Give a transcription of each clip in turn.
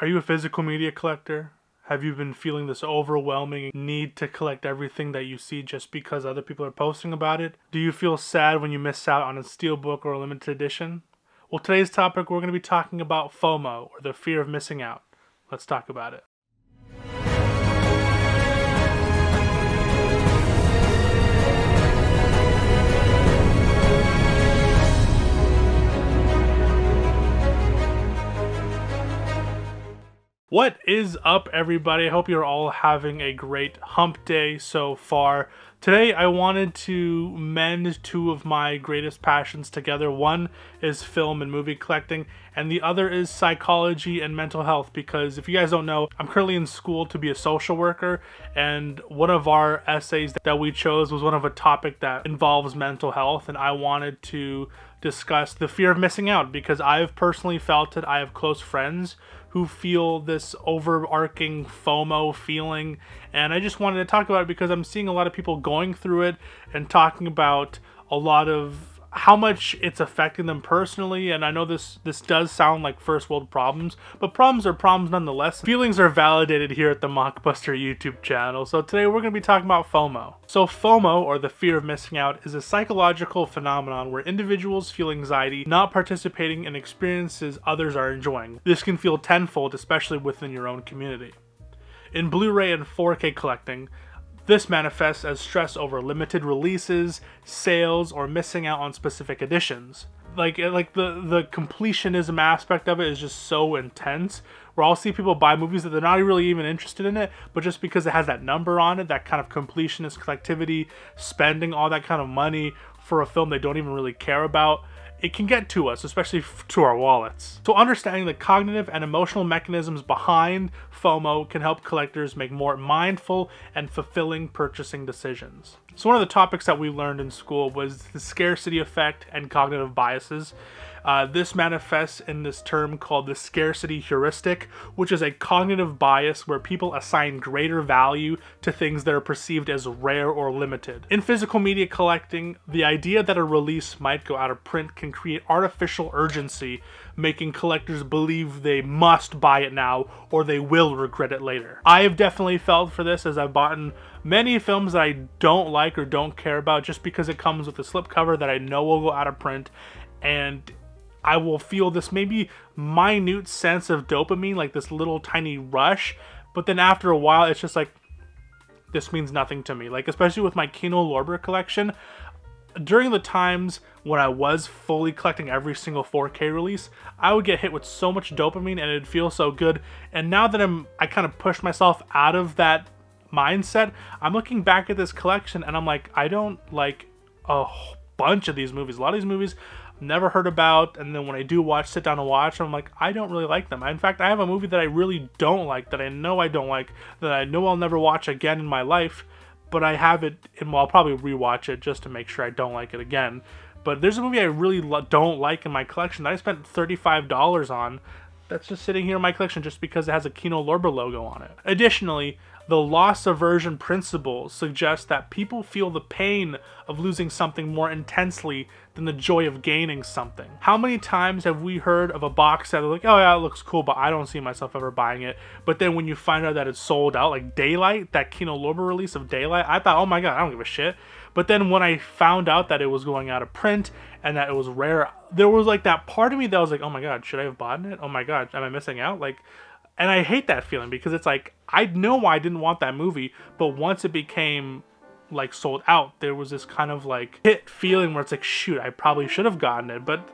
Are you a physical media collector? Have you been feeling this overwhelming need to collect everything that you see just because other people are posting about it? Do you feel sad when you miss out on a steelbook or a limited edition? Well, today's topic, we're going to be talking about FOMO, or the fear of missing out. Let's talk about it. What is up, everybody? I hope you're all having a great hump day so far. Today, I wanted to mend two of my greatest passions together. One is film and movie collecting, and the other is psychology and mental health, because if you guys don't know, I'm currently in school to be a social worker, and one of our essays that we chose was one of a topic that involves mental health, and I wanted to discuss the fear of missing out, because I've personally felt it. I have close friends who feel this overarching FOMO feeling, and I just wanted to talk about it because I'm seeing a lot of people going through it and talking about a lot of how much it's affecting them personally. And I know this does sound like first world problems, but problems are problems nonetheless. Feelings are validated here at the Mockbuster YouTube channel. So today we're going to be talking about FOMO. So FOMO, or the fear of missing out, is a psychological phenomenon where individuals feel anxiety not participating in experiences others are enjoying. This can feel tenfold, especially within your own community. In Blu-ray and 4K collecting, this manifests as stress over limited releases, sales, or missing out on specific editions. Like the completionism aspect of it is just so intense, where I'll see people buy movies that they're not really even interested in it, but just because it has that number on it, that kind of completionist collectivity, spending all that kind of money for a film they don't even really care about, it can get to us, especially to our wallets. So understanding the cognitive and emotional mechanisms behind FOMO can help collectors make more mindful and fulfilling purchasing decisions. So one of the topics that we learned in school was the scarcity effect and cognitive biases. This manifests in this term called the scarcity heuristic, which is a cognitive bias where people assign greater value to things that are perceived as rare or limited. In physical media collecting, the idea that a release might go out of print can create artificial urgency, making collectors believe they must buy it now or they will regret it later. I have definitely felt for this, as I've bought many films that I don't like or don't care about just because it comes with a slipcover that I know will go out of print, and I will feel this maybe minute sense of dopamine, like this little tiny rush, but then after a while it's just like, this means nothing to me. Like, especially with my Kino Lorber collection, during the times when I was fully collecting every single 4K release, I would get hit with so much dopamine and it'd feel so good. And now that I kind of pushed myself out of that mindset, I'm looking back at this collection and I'm like, I don't like a bunch of these movies. A lot of these movies I've never heard about, and then when I do sit down and watch, I'm like, I don't really like them. In fact, I have a movie that I really don't like, that I know I don't like, that I know I'll never watch again in my life, but I have it, and I'll probably rewatch it just to make sure I don't like it again. But there's a movie I really don't like in my collection that I spent $35 on, that's just sitting here in my collection just because it has a Kino Lorber logo on it. Additionally, the loss aversion principle suggests that people feel the pain of losing something more intensely than the joy of gaining something. How many times have we heard of a box set like, oh yeah, it looks cool, but I don't see myself ever buying it. But then when you find out that it's sold out, like Daylight, that Kino Lorber release of Daylight, I thought, oh my god, I don't give a shit. But then when I found out that it was going out of print and that it was rare, there was like that part of me that was like, oh my god, should I have bought it? Oh my god, am I missing out? Like, and I hate that feeling, because it's like, I know I didn't want that movie, but once it became like sold out, there was this kind of like hit feeling where it's like, shoot, I probably should have gotten it, but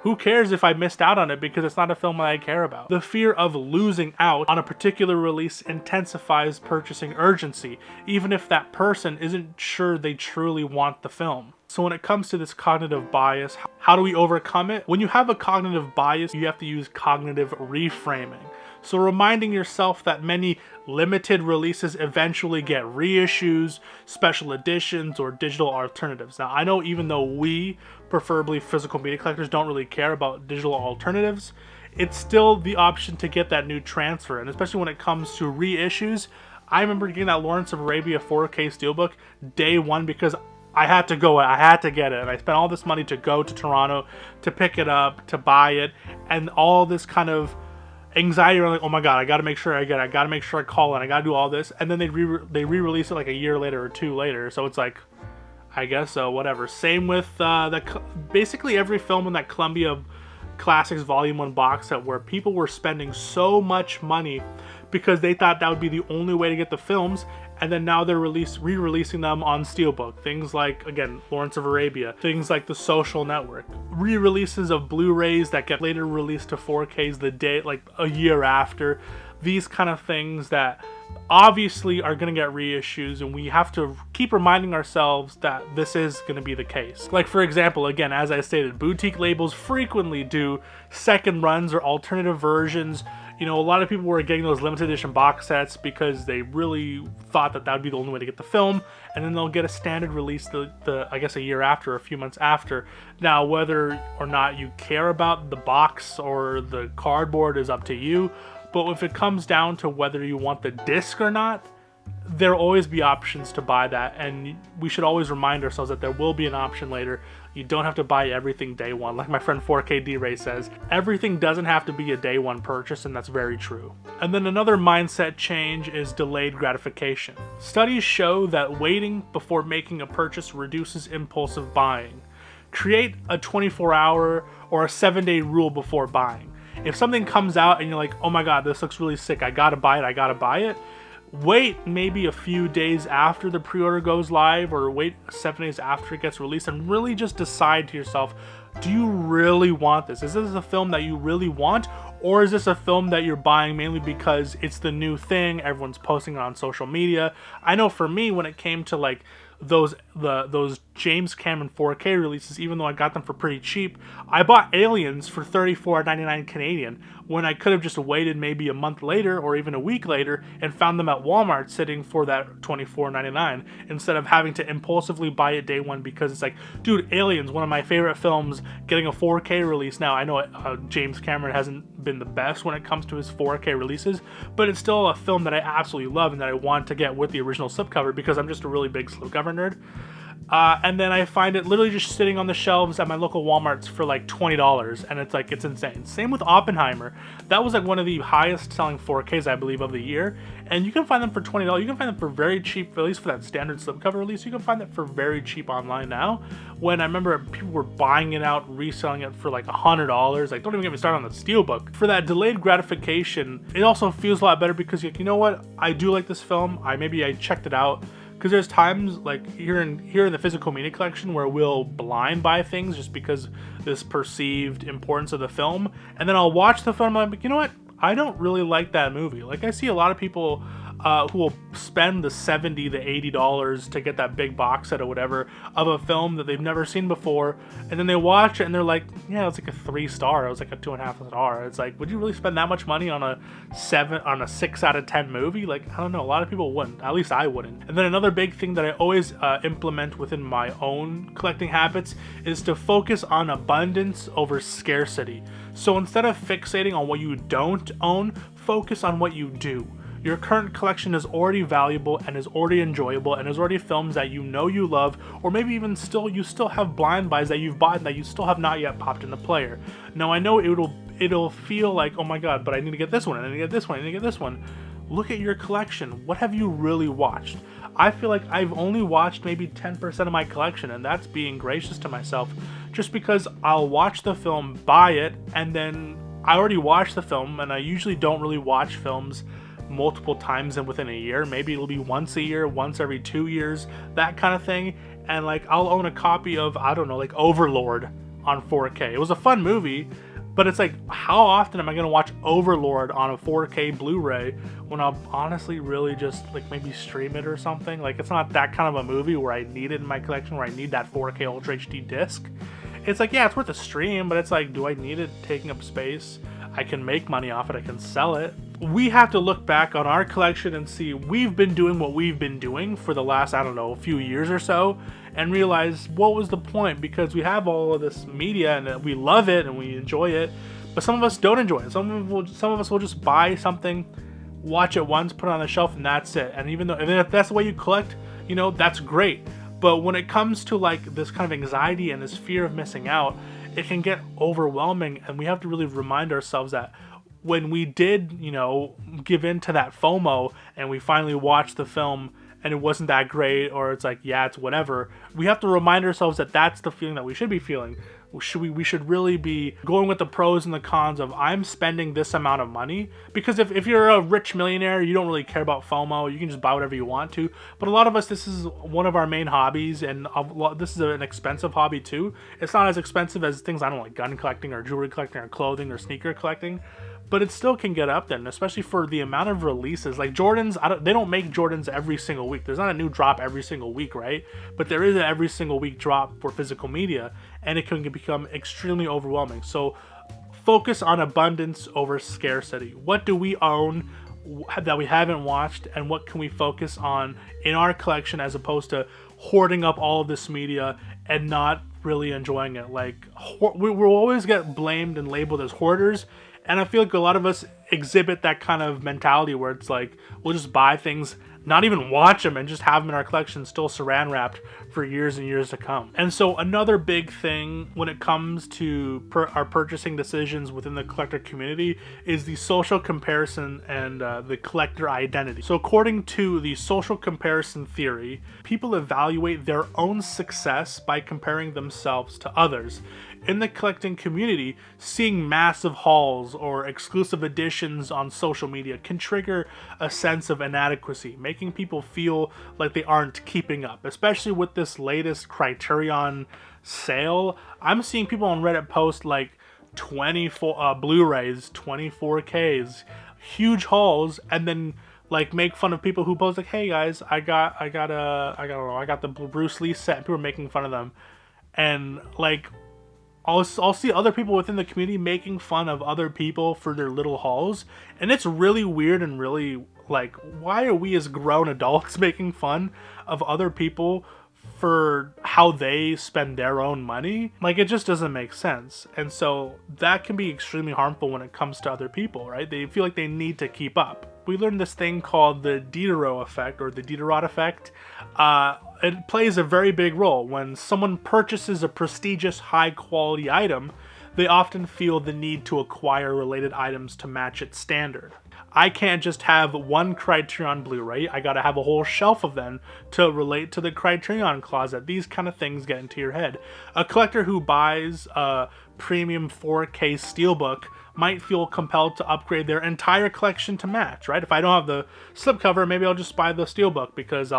who cares if I missed out on it, because it's not a film that I care about. The fear of losing out on a particular release intensifies purchasing urgency, even if that person isn't sure they truly want the film. So when it comes to this cognitive bias, how do we overcome it? When you have a cognitive bias, you have to use cognitive reframing. So reminding yourself that many limited releases eventually get reissues, special editions, or digital alternatives. Now, I know even though we, preferably physical media collectors, don't really care about digital alternatives, it's still the option to get that new transfer. And especially when it comes to reissues, I remember getting that Lawrence of Arabia 4K Steelbook day one because I had to get it, and I spent all this money to go to Toronto to pick it up, to buy it, and all this kind of anxiety around like, oh my god, I gotta make sure I get it, I gotta make sure I call in, I gotta do all this, and then they re-release it like a year later or two later. So it's like, I guess so, whatever. Same with basically every film in that Columbia Classics Volume 1 box set, where people were spending so much money because they thought that would be the only way to get the films, and then now they're re-releasing them on Steelbook. Things like, again, Lawrence of Arabia, things like The Social Network, re-releases of Blu-rays that get later released to 4Ks the day, like a year after. These kind of things that obviously are going to get reissues, and we have to keep reminding ourselves that this is going to be the case. Like, for example, again, as I stated, boutique labels frequently do second runs or alternative versions. You know, a lot of people were getting those limited edition box sets because they really thought that that would be the only way to get the film, and then they'll get a standard release I guess a year after, or a few months after. Now, whether or not you care about the box or the cardboard is up to you, but if it comes down to whether you want the disc or not, there'll always be options to buy that, and we should always remind ourselves that there will be an option later. You don't have to buy everything day one. Like my friend 4K D-Ray says, everything doesn't have to be a day one purchase, and that's very true. And then another mindset change is delayed gratification. Studies show that waiting before making a purchase reduces impulsive buying. Create a 24-hour or a 7-day rule before buying. If something comes out and you're like, oh my god, this looks really sick, I gotta buy it, wait maybe a few days after the pre-order goes live, or wait 7 days after it gets released, and really just decide to yourself, do you really want this? Is this a film that you really want? Or is this a film that you're buying mainly because it's the new thing, everyone's posting it on social media? I know for me, when it came to like those James Cameron 4K releases, even though I got them for pretty cheap, I bought Aliens for $34.99 Canadian when I could have just waited maybe a month later or even a week later and found them at Walmart sitting for that $24.99 instead of having to impulsively buy it day one, because it's like, dude, Aliens, one of my favorite films, getting a 4K release now. I know James Cameron hasn't been the best when it comes to his 4K releases, but it's still a film that I absolutely love and that I want to get with the original slipcover because I'm just a really big slipcover nerd. And then I find it literally just sitting on the shelves at my local Walmarts for like $20, and it's like, it's insane. Same with Oppenheimer. That was like one of the highest selling 4Ks, I believe, of the year, and you can find them for $20. You can find them for very cheap, at least for that standard slipcover release. You can find that for very cheap online now, when I remember people were buying it out, reselling it for like $100. Like, don't even get me started on the Steelbook. For that delayed gratification, it also feels a lot better because, like, you know what, I do like this film, maybe I checked it out. Because there's times like here in the physical media collection where we'll blind buy things just because this perceived importance of the film, and then I'll watch the film and I'm like, you know what, I don't really like that movie. Like, I see a lot of people who will spend the $70, the $80 to get that big box set or whatever of a film that they've never seen before, and then they watch it and they're like, yeah, it's like a 3-star, it was like a 2.5 star. It's like, would you really spend that much money on a 6 out of 10 movie? Like, I don't know, a lot of people wouldn't. At least I wouldn't. And then another big thing that I always implement within my own collecting habits is to focus on abundance over scarcity. So instead of fixating on what you don't own, focus on what you do. Your current collection is already valuable and is already enjoyable and is already films that you know you love, or maybe even you still have blind buys that you've bought that you still have not yet popped in the player. Now, I know it'll feel like, oh my god, but I need to get this one, I need to get this one, I need to get this one. Look at your collection. What have you really watched? I feel like I've only watched maybe 10% of my collection, and that's being gracious to myself, just because I'll watch the film, buy it, and then I already watched the film, and I usually don't really watch films multiple times and within a year. Maybe it'll be once a year, once every 2 years, that kind of thing. And like, I'll own a copy of, I don't know, like Overlord on 4K. It was a fun movie, but it's like, how often am I going to watch Overlord on a 4K Blu-ray when I'll honestly really just like maybe stream it or something? Like, it's not that kind of a movie where I need it in my collection, where I need that 4K Ultra HD disc. It's like, yeah, it's worth a stream, but it's like, do I need it taking up space? I can make money off it, I can sell it. We have to look back on our collection and see we've been doing what we've been doing for the last, I don't know, a few years or so, and realize what was the point, because we have all of this media and we love it and we enjoy it, but some of us don't enjoy it. Some of us will just buy something, watch it once, put it on the shelf, and that's it. And even though, and if that's the way you collect, you know, that's great. But when it comes to like this kind of anxiety and this fear of missing out, it can get overwhelming, and we have to really remind ourselves that when we did, give in to that FOMO and we finally watched the film and it wasn't that great, or it's like, yeah, it's whatever, we have to remind ourselves that that's the feeling that we should be feeling. We should really be going with the pros and the cons of, I'm spending this amount of money. Because if you're a rich millionaire, you don't really care about FOMO. You can just buy whatever you want to. But a lot of us, this is one of our main hobbies, and this is an expensive hobby too. It's not as expensive as things, I don't know, like gun collecting or jewelry collecting or clothing or sneaker collecting, but it still can get up there, and especially for the amount of releases. Like Jordans, they don't make Jordans every single week. There's not a new drop every single week, right? But there is an every single week drop for physical media, and it can become extremely overwhelming. So focus on abundance over scarcity. What do we own that we haven't watched, and what can we focus on in our collection, as opposed to hoarding up all of this media and not really enjoying it? Like, we will always get blamed and labeled as hoarders. And I feel like a lot of us exhibit that kind of mentality where it's like, we'll just buy things, not even watch them, and just have them in our collection still saran wrapped for years and years to come. And so another big thing when it comes to our purchasing decisions within the collector community is the social comparison and the collector identity. So according to the social comparison theory, people evaluate their own success by comparing themselves to others. In the collecting community, seeing massive hauls or exclusive editions on social media can trigger a sense of inadequacy, making people feel like they aren't keeping up, especially with this latest Criterion sale. I'm seeing people on Reddit post like 24 Blu-rays, 24Ks, huge hauls, and then like make fun of people who post like, hey guys, I got the Bruce Lee set, and people are making fun of them. And like, I'll see other people within the community making fun of other people for their little hauls, and it's really weird and really like, why are we as grown adults making fun of other people for how they spend their own money? Like, it just doesn't make sense. And so that can be extremely harmful when it comes to other people, right? They feel like they need to keep up. We learned this thing called the Diderot effect, or the Diderot effect. It plays a very big role. When someone purchases a prestigious, high-quality item, they often feel the need to acquire related items to match its standard. I can't just have one Criterion Blu-ray. I gotta have a whole shelf of them to relate to the Criterion closet. These kind of things get into your head. A collector who buys a premium 4K steelbook might feel compelled to upgrade their entire collection to match, right? If I don't have the slipcover, maybe I'll just buy the steelbook because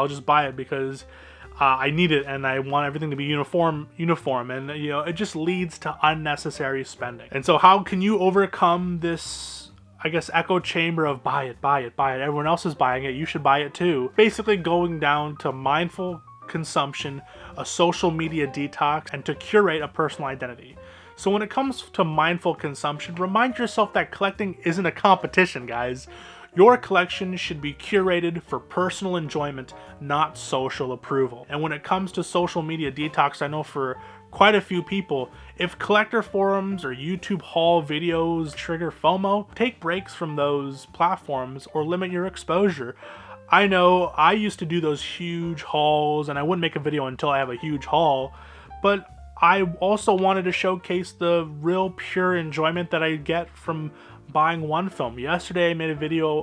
I need it and I want everything to be uniform, and it just leads to unnecessary spending. And so how can you overcome this, I guess, echo chamber of buy it, everyone else is buying it, you should buy it too? Basically going down to mindful consumption, a social media detox, and to curate a personal identity. So when it comes to mindful consumption, remind yourself that collecting isn't a competition, guys. Your collection should be curated for personal enjoyment, not social approval. And when it comes to social media detox, I know for quite a few people, if collector forums or YouTube haul videos trigger FOMO, take breaks from those platforms or limit your exposure. I know I used to do those huge hauls, and I wouldn't make a video until I have a huge haul, but I also wanted to showcase the real pure enjoyment that I get from buying one film. Yesterday I made a video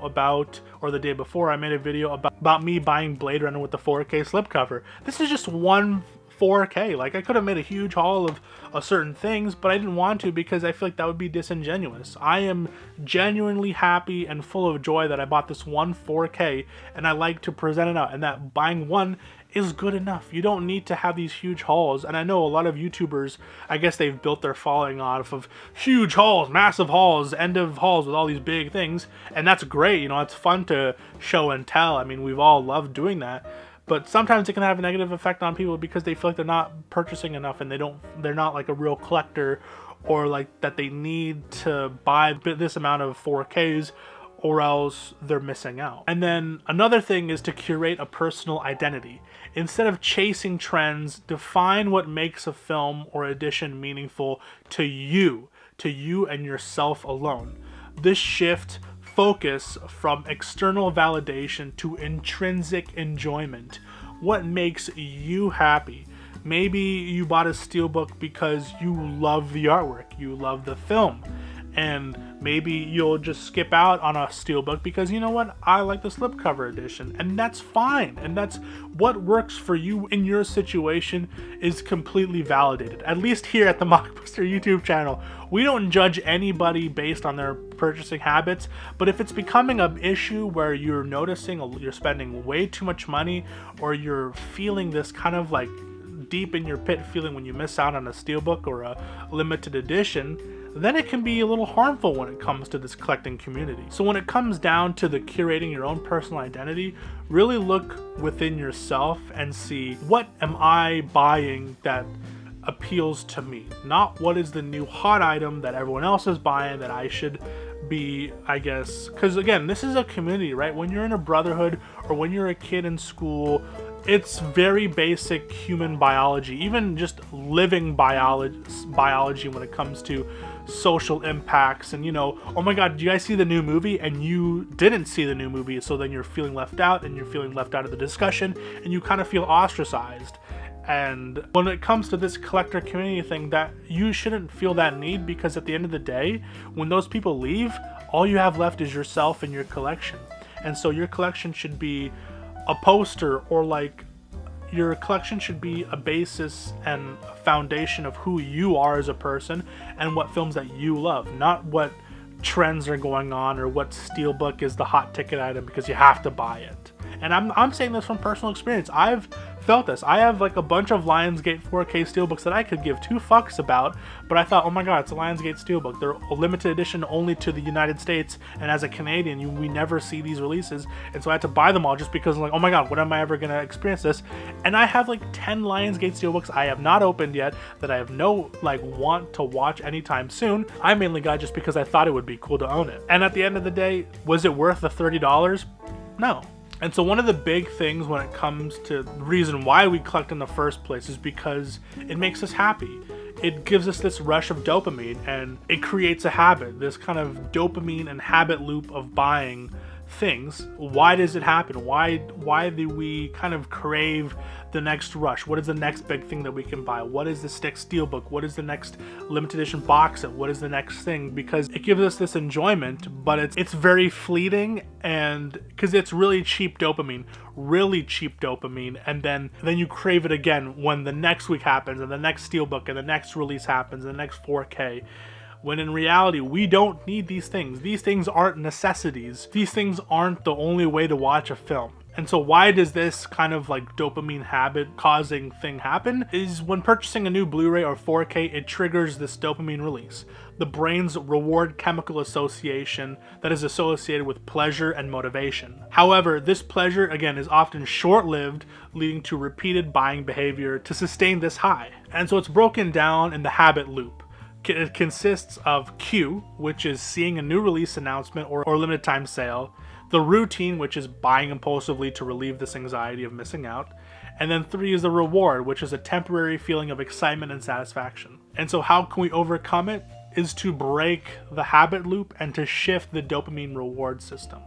or the day before, I made a video about me buying Blade Runner with the 4K slipcover. This is just one 4K. Like, I could have made a huge haul of certain things, but I didn't want to because I feel like that would be disingenuous. I am genuinely happy and full of joy that I bought this one 4K, and I like to present it out, and that buying one is good enough. You don't need to have these huge hauls. And I know a lot of YouTubers, I guess they've built their following off of huge hauls, massive hauls, end of hauls with all these big things, and that's great. It's fun to show and tell. I mean, we've all loved doing that. But sometimes it can have a negative effect on people because they feel like they're not purchasing enough, and they're not like a real collector, or like that they need to buy this amount of 4Ks or else they're missing out. And then another thing is to curate a personal identity. Instead of chasing trends, define what makes a film or edition meaningful to you and yourself alone. This shift focus from external validation to intrinsic enjoyment. What makes you happy? Maybe you bought a steelbook because you love the artwork, you love the film, And maybe you'll just skip out on a steelbook because, you know what, I like the slipcover edition, and that's fine. And that's what works for you in your situation is completely validated. At least here at the Mockbuster YouTube channel, we don't judge anybody based on their purchasing habits. But if it's becoming an issue where you're noticing you're spending way too much money, or you're feeling this kind of like deep in your pit feeling when you miss out on a steelbook or a limited edition, then it can be a little harmful when it comes to this collecting community. So when it comes down to the curating your own personal identity, really look within yourself and see, what am I buying that appeals to me? Not what is the new hot item that everyone else is buying that I should be, I guess, because again, this is a community, right? When you're in a brotherhood or when you're a kid in school, it's very basic human biology, even just living biology when it comes to social impacts. And, you know, oh my god, did you guys see the new movie? And you didn't see the new movie, so then you're feeling left out, and you're feeling left out of the discussion, and you kind of feel ostracized. And when it comes to this collector community thing, that you shouldn't feel that need, because at the end of the day, when those people leave, all you have left is yourself and your collection. And so your collection should be a poster, or like your collection should be a basis and a foundation of who you are as a person and what films that you love, not what trends are going on or what steelbook is the hot ticket item because you have to buy it. And I'm saying this from personal experience. I've felt this. I have like a bunch of Lionsgate 4K steelbooks that I could give two fucks about, but I thought, oh my god, it's a Lionsgate steelbook. They're a limited edition only to the United States, and as a Canadian, we never see these releases, and so I had to buy them all just because I'm like, oh my god, when am I ever gonna experience this? And I have like 10 Lionsgate steelbooks I have not opened yet that I have no like want to watch anytime soon. I mainly got just because I thought it would be cool to own it. And at the end of the day, was it worth the $30? No. And so one of the big things when it comes to the reason why we collect in the first place is because it makes us happy. It gives us this rush of dopamine, and it creates a habit, this kind of dopamine and habit loop of buying things. Why does it happen? Why do we kind of crave the next rush? What is the next big thing that we can buy? What is the next steelbook? What is the next limited edition box set? What is the next thing? Because it gives us this enjoyment, but it's very fleeting, and because it's really cheap dopamine, and then you crave it again when the next week happens, and the next steelbook, and the next release happens, and the next 4K. When in reality, we don't need these things. These things aren't necessities. These things aren't the only way to watch a film. And so why does this kind of like dopamine habit causing thing happen? Is when purchasing a new Blu-ray or 4K, it triggers this dopamine release, the brain's reward chemical association that is associated with pleasure and motivation. However, this pleasure, again, is often short-lived, leading to repeated buying behavior to sustain this high. And so it's broken down in the habit loop. It consists of Q, which is seeing a new release announcement or limited time sale, the routine, which is buying impulsively to relieve this anxiety of missing out, and then 3 is the reward, which is a temporary feeling of excitement and satisfaction. And so how can we overcome it? Is to break the habit loop and to shift the dopamine reward system.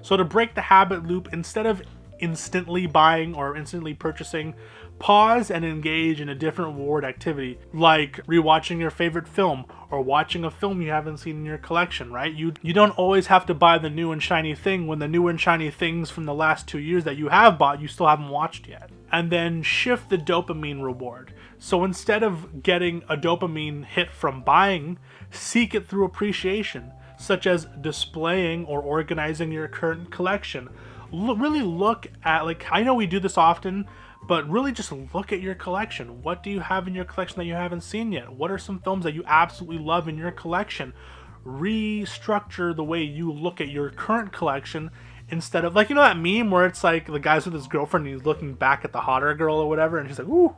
So to break the habit loop, instead of instantly buying or instantly purchasing, pause and engage in a different reward activity, like rewatching your favorite film or watching a film you haven't seen in your collection, right? You don't always have to buy the new and shiny thing when the new and shiny things from the last 2 years that you have bought, you still haven't watched yet. And then shift the dopamine reward. So instead of getting a dopamine hit from buying, seek it through appreciation, such as displaying or organizing your current collection. Really look at, like, I know we do this often, but really just look at your collection. What do you have in your collection that you haven't seen yet? What are some films that you absolutely love in your collection? Restructure the way you look at your current collection instead of, like, you know that meme where it's like the guy's with his girlfriend and he's looking back at the hotter girl or whatever, and she's like, ooh.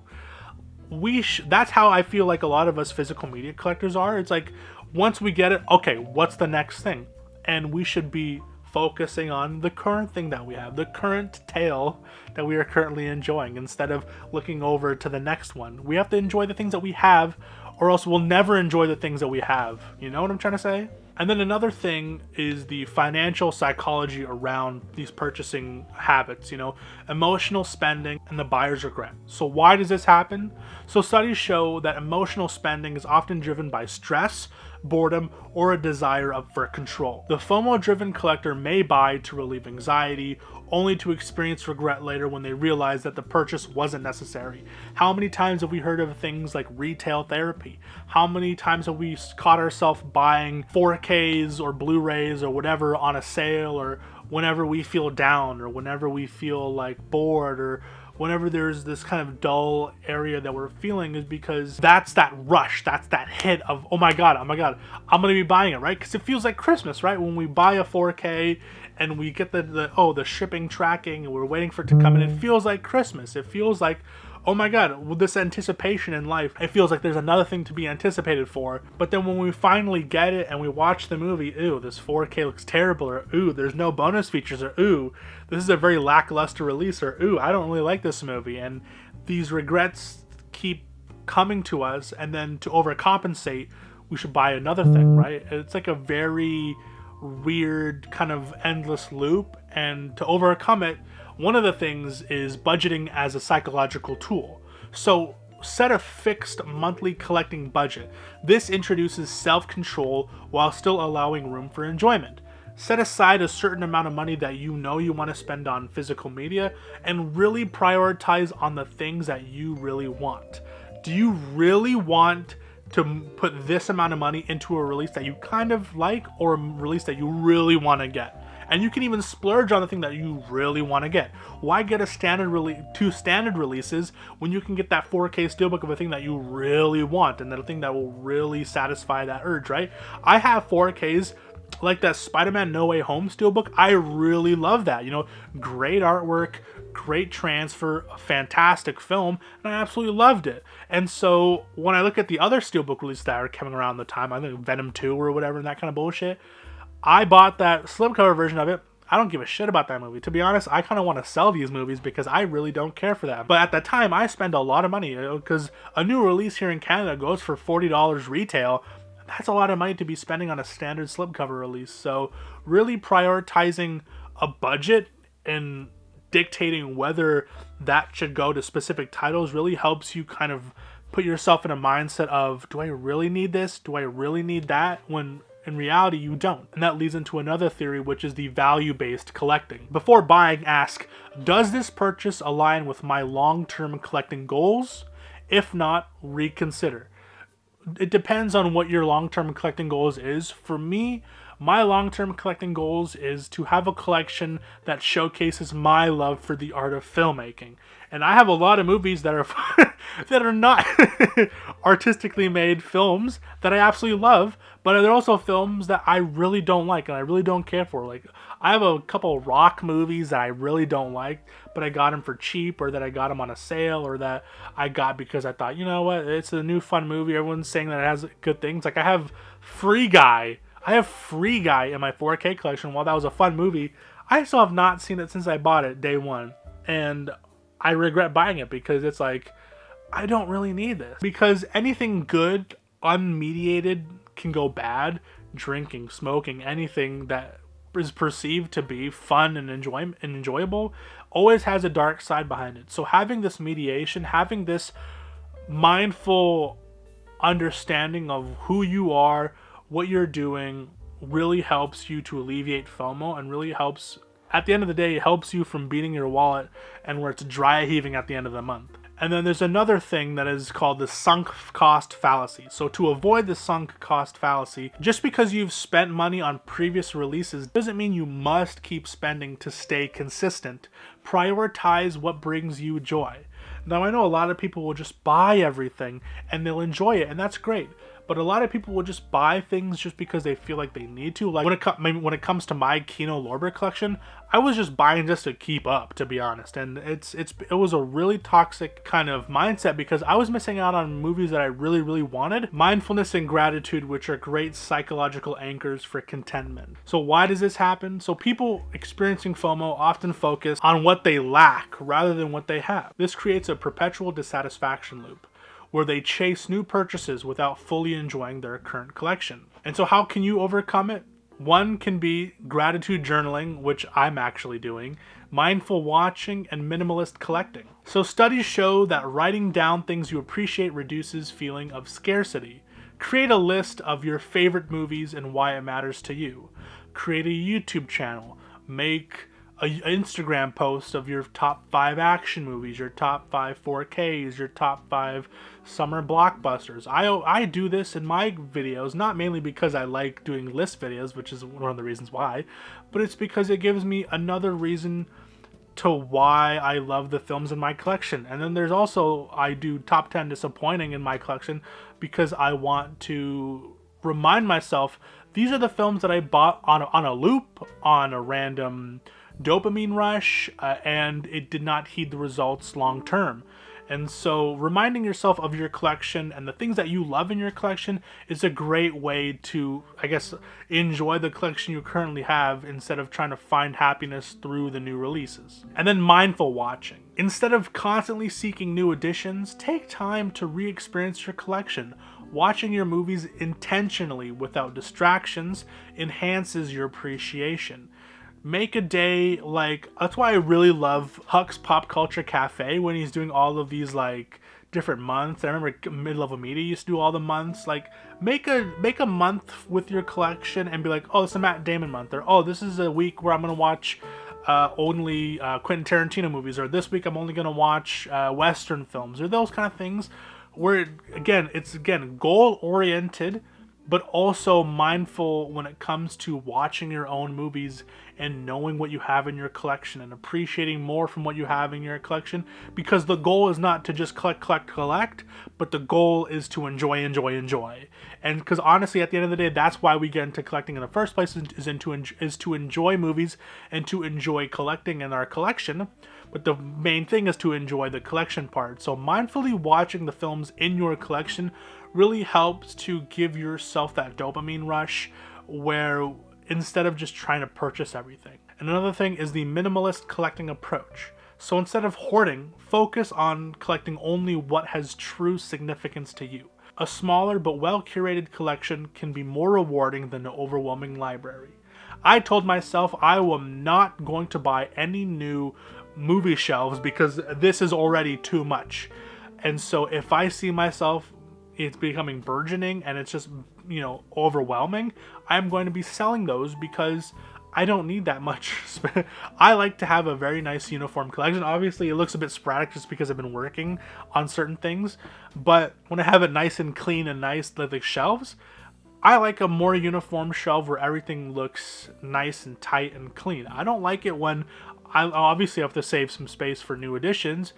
That's how I feel like a lot of us physical media collectors are. It's like, once we get it, okay, what's the next thing? And we should be focusing on the current thing that we have, the current tale that we are currently enjoying, instead of looking over to the next one. We have to enjoy the things that we have, or else we'll never enjoy the things that we have. You know what I'm trying to say? And then another thing is the financial psychology around these purchasing habits, emotional spending and the buyer's regret. So why does this happen? So studies show that emotional spending is often driven by stress, boredom, or a desire for control. The FOMO-driven collector may buy to relieve anxiety, only to experience regret later when they realize that the purchase wasn't necessary. How many times have we heard of things like retail therapy? How many times have we caught ourselves buying 4Ks or Blu-rays or whatever on a sale, or whenever we feel down, or whenever we feel like bored, or whenever there's this kind of dull area that we're feeling, is because that's that rush, that's that hit of, oh my god, I'm gonna be buying it, right? Because it feels like Christmas, right? When we buy a 4K and we get the shipping tracking and we're waiting for it to come in, it feels like Christmas. It feels like, oh my god, with this anticipation in life, it feels like there's another thing to be anticipated for. But then when we finally get it and we watch the movie, ooh, this 4K looks terrible, or ooh, there's no bonus features, or ooh, this is a very lackluster release, or ooh, I don't really like this movie. And these regrets keep coming to us, and then to overcompensate, we should buy another thing, right? It's like a very weird kind of endless loop, and to overcome it, one of the things is budgeting as a psychological tool. So set a fixed monthly collecting budget. This introduces self-control while still allowing room for enjoyment. Set aside a certain amount of money that you know you want to spend on physical media, and really prioritize on the things that you really want. Do you really want to put this amount of money into a release that you kind of like, or a release that you really want to get? And you can even splurge on the thing that you really want to get. Why get two standard releases when you can get that 4K steelbook of a thing that you really want, and the thing that will really satisfy that urge, right? I have 4Ks like that Spider-Man No Way Home steelbook. I really love that. You know, great artwork, great transfer, a fantastic film, and I absolutely loved it. And so when I look at the other steelbook releases that are coming around the time, I think Venom 2 or whatever, and that kind of bullshit, I bought that slipcover version of it. I don't give a shit about that movie. To be honest, I kind of want to sell these movies because I really don't care for them. But at the time, I spent a lot of money, because a new release here in Canada goes for $40 retail. That's a lot of money to be spending on a standard slipcover release. So really prioritizing a budget and dictating whether that should go to specific titles really helps you kind of put yourself in a mindset of, do I really need this? Do I really need that? When in reality, you don't. And that leads into another theory, which is the value-based collecting. Before buying, ask, does this purchase align with my long-term collecting goals? If not, reconsider. It depends on what your long-term collecting goals is. For me, my long-term collecting goals is to have a collection that showcases my love for the art of filmmaking. And I have a lot of movies that are that are not artistically made films that I absolutely love, but they're also films that I really don't like and I really don't care for. Like, I have a couple rock movies that I really don't like, but I got them for cheap, or that I got them on a sale, or that I got because I thought, you know what, it's a new fun movie. Everyone's saying that it has good things. Like, I have Free Guy in my 4K collection. While that was a fun movie, I still have not seen it since I bought it day one. And I regret buying it because it's like, I don't really need this. Because anything good, unmediated, can go bad. Drinking, smoking, anything that is perceived to be fun and enjoyable always has a dark side behind it. So having this mediation, having this mindful understanding of who you are, what you're doing, really helps you to alleviate FOMO, and really helps, at the end of the day, it helps you from beating your wallet and where it's dry heaving at the end of the month. And then there's another thing that is called the sunk cost fallacy. So to avoid the sunk cost fallacy, just because you've spent money on previous releases doesn't mean you must keep spending to stay consistent. Prioritize what brings you joy. Now, I know a lot of people will just buy everything and they'll enjoy it, and that's great. But a lot of people will just buy things just because they feel like they need to. Like when it comes to my Kino Lorber collection, I was just buying just to keep up, to be honest. And it was a really toxic kind of mindset because I was missing out on movies that I really, really wanted. Mindfulness and gratitude, which are great psychological anchors for contentment. So why does this happen? So people experiencing FOMO often focus on what they lack rather than what they have. This creates a perpetual dissatisfaction loop, where they chase new purchases without fully enjoying their current collection. And so how can you overcome it? One can be gratitude journaling, which I'm actually doing, mindful watching, and minimalist collecting. So studies show that writing down things you appreciate reduces feeling of scarcity. Create a list of your favorite movies and why it matters to you. Create a YouTube channel. Make an Instagram post of your top 5 action movies, your top 5 4Ks, your top 5 summer blockbusters. I do this in my videos, not mainly because I like doing list videos, which is one of the reasons why, but it's because it gives me another reason to why I love the films in my collection. And then there's also, I do top 10 disappointing in my collection because I want to remind myself these are the films that I bought on a loop, on a random dopamine rush, and it did not heed the results long term. And so reminding yourself of your collection and the things that you love in your collection is a great way to, I guess, enjoy the collection you currently have instead of trying to find happiness through the new releases. And then mindful watching. Instead of constantly seeking new additions, take time to re-experience your collection. Watching your movies intentionally without distractions enhances your appreciation. Make a day like, that's why I really love Huck's Pop Culture Cafe when he's doing all of these like different months. I remember Mid-Level Media used to do all the months. Like make a month with your collection and be like, oh, it's a Matt Damon month, or oh, this is a week where I'm gonna watch only Quentin Tarantino movies, or this week I'm only gonna watch Western films, or those kind of things where it's goal oriented, but also mindful when it comes to watching your own movies and knowing what you have in your collection and appreciating more from what you have in your collection, because the goal is not to just collect, but the goal is to enjoy. And because honestly, at the end of the day, that's why we get into collecting in the first place, is to enjoy movies and to enjoy collecting in our collection. But the main thing is to enjoy the collection part. So mindfully watching the films in your collection really helps to give yourself that dopamine rush where instead of just trying to purchase everything. And another thing is the minimalist collecting approach. So instead of hoarding, focus on collecting only what has true significance to you. A smaller but well-curated collection can be more rewarding than an overwhelming library. I told myself I am not going to buy any new movie shelves because this is already too much. And so if I see myself it's becoming burgeoning and it's just, overwhelming, I'm going to be selling those because I don't need that much. I like to have a very nice uniform collection. Obviously, it looks a bit sporadic just because I've been working on certain things, but when I have it nice and clean and nice, like shelves, I like a more uniform shelf where everything looks nice and tight and clean. I don't like it when I obviously have to save some space for new additions,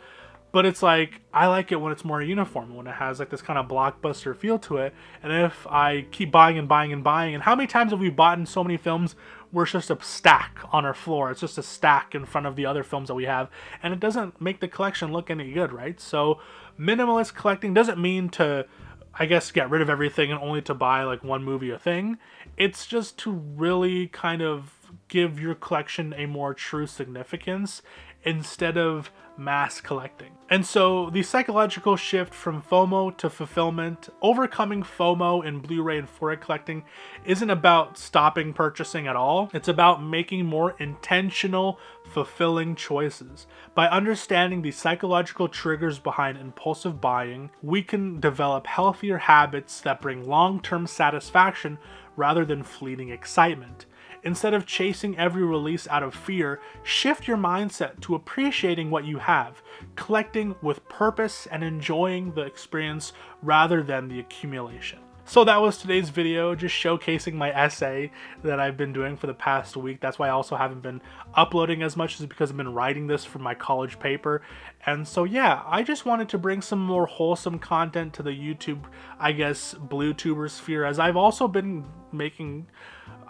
but it's like, I like it when it's more uniform, when it has like this kind of blockbuster feel to it. And if I keep buying, and how many times have we bought in so many films where it's just a stack on our floor? It's just a stack in front of the other films that we have, and it doesn't make the collection look any good, right? So minimalist collecting doesn't mean to, I guess, get rid of everything and only to buy like one movie or thing. It's just to really kind of give your collection a more true significance instead of mass collecting. And so the psychological shift from FOMO to fulfillment, overcoming FOMO in Blu-ray and 4K collecting isn't about stopping purchasing at all. It's about making more intentional, fulfilling choices. By understanding the psychological triggers behind impulsive buying, we can develop healthier habits that bring long-term satisfaction rather than fleeting excitement. Instead of chasing every release out of fear, shift your mindset to appreciating what you have, collecting with purpose and enjoying the experience rather than the accumulation. So that was today's video, just showcasing my essay that I've been doing for the past week. That's why I also haven't been uploading as much, is because I've been writing this for my college paper. And so yeah, I just wanted to bring some more wholesome content to the YouTube, I guess, Blue-tuber sphere, as I've also been making,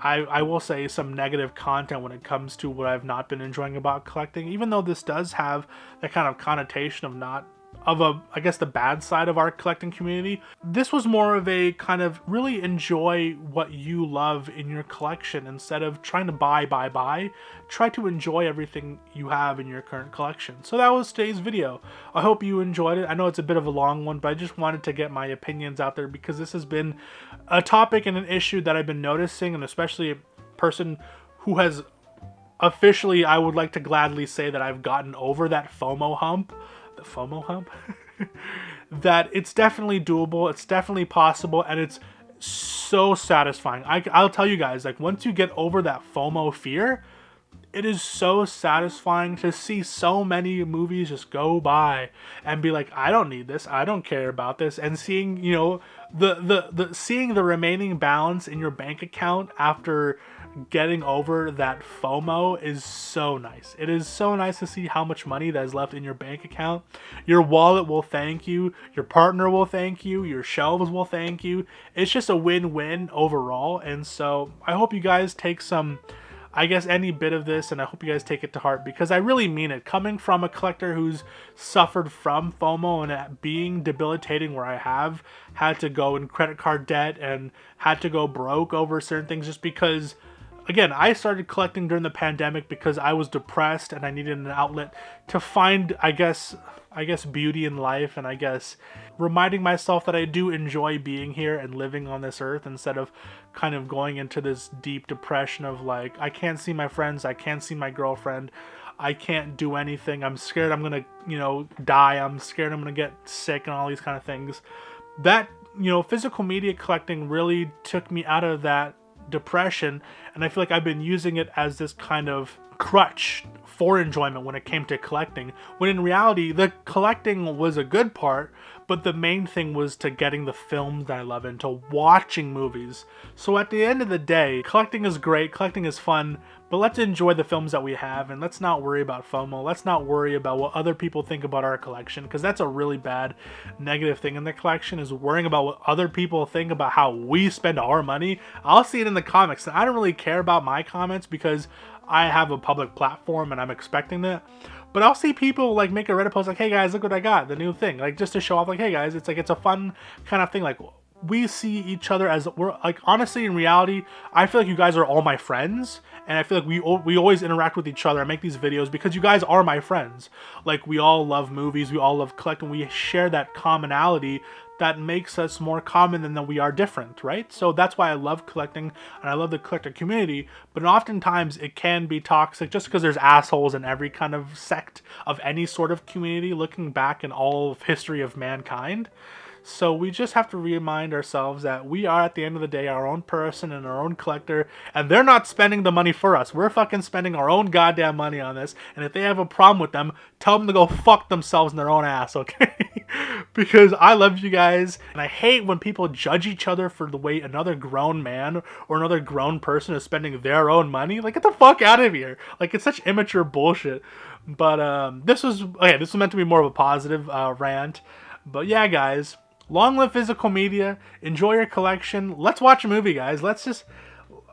I will say, some negative content when it comes to what I've not been enjoying about collecting, even though this does have that kind of connotation of not I guess the bad side of our collecting community. This was more of a kind of really enjoy what you love in your collection instead of trying to buy. Try to enjoy everything you have in your current collection. So that was today's video. I hope you enjoyed it. I know it's a bit of a long one, but I just wanted to get my opinions out there because this has been a topic and an issue that I've been noticing, and especially a person who has officially, I would like to gladly say that I've gotten over that FOMO hump. The FOMO hump? that it's definitely doable, it's definitely possible, and it's so satisfying. I'll tell you guys, like, once you get over that FOMO fear, it is so satisfying to see so many movies just go by and be like, I don't need this, I don't care about this, and seeing, you know, the seeing the remaining balance in your bank account after getting over that FOMO is so nice. It is so nice to see how much money that is left in your bank account. Your wallet will thank you, your partner will thank you, your shelves will thank you. It's just a win-win overall. And so I hope you guys take some, I guess, any bit of this, and I hope you guys take it to heart, because I really mean it. Coming from a collector who's suffered from FOMO and it being debilitating, where I have had to go in credit card debt and had to go broke over certain things, just because, again, I started collecting during the pandemic because I was depressed and I needed an outlet to find, I guess beauty in life, and I guess reminding myself that I do enjoy being here and living on this earth, instead of kind of going into this deep depression of like, I can't see my friends, I can't see my girlfriend, I can't do anything, I'm scared I'm gonna, you know, die, I'm scared I'm gonna get sick, and all these kind of things. That, you know, physical media collecting really took me out of that depression, and I feel like I've been using it as this kind of crutch for enjoyment when it came to collecting, when in reality the collecting was a good part, but the main thing was to getting the films that I love and to watching movies. So at the end of the day, collecting is great, collecting is fun, but let's enjoy the films that we have, and let's not worry about FOMO. Let's not worry about what other people think about our collection, because that's a really bad negative thing in the collection, is worrying about what other people think about how we spend our money. I'll see it in the comments, and I don't really care about my comments because I have a public platform and I'm expecting that. But I'll see people like make a Reddit post like, hey guys, look what I got, the new thing, like just to show off, like, hey guys, it's like, it's a fun kind of thing. Like, we see each other as, we're like, honestly, in reality, I feel like you guys are all my friends, and I feel like we always interact with each other and make these videos because you guys are my friends. Like, we all love movies, we all love collecting, we share that commonality that makes us more common than that we are different, right? So that's why I love collecting, and I love the collector community, but oftentimes it can be toxic just because there's assholes in every kind of sect of any sort of community, looking back in all of history of mankind. So we just have to remind ourselves that we are, at the end of the day, our own person and our own collector, and they're not spending the money for us. We're fucking spending our own goddamn money on this, and if they have a problem with them, tell them to go fuck themselves in their own ass, okay? Because I love you guys, and I hate when people judge each other for the way another grown man or another grown person is spending their own money. Like, get the fuck out of here. Like, it's such immature bullshit. But this was meant to be more of a positive rant. But yeah, guys, long live physical media. Enjoy your collection. Let's watch a movie, guys. Let's just,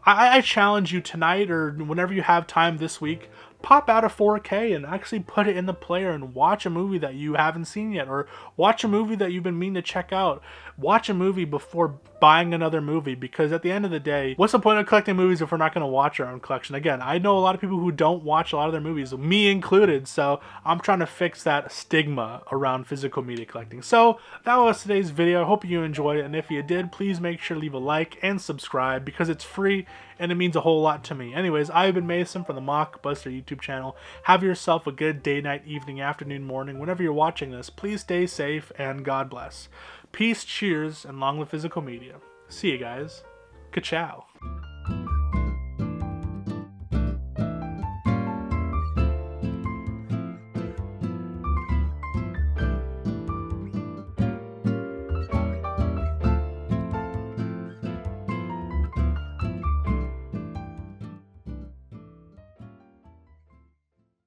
I challenge you tonight, or whenever you have time this week, pop out a 4K and actually put it in the player and watch a movie that you haven't seen yet, or watch a movie that you've been meaning to check out. Watch a movie before buying another movie, because at the end of the day, what's the point of collecting movies if we're not going to watch our own collection? Again, I know a lot of people who don't watch a lot of their movies, me included, so I'm trying to fix that stigma around physical media collecting. So that was today's video. I hope you enjoyed it, and if you did, please make sure to leave a like and subscribe, because it's free and it means a whole lot to me. Anyways, I've been Mason from the Mockbuster YouTube channel. Have yourself a good day, night, evening, afternoon, morning, whenever you're watching this. Please stay safe and God bless. Peace, cheers, and long live physical media. See you guys. Ka-chow.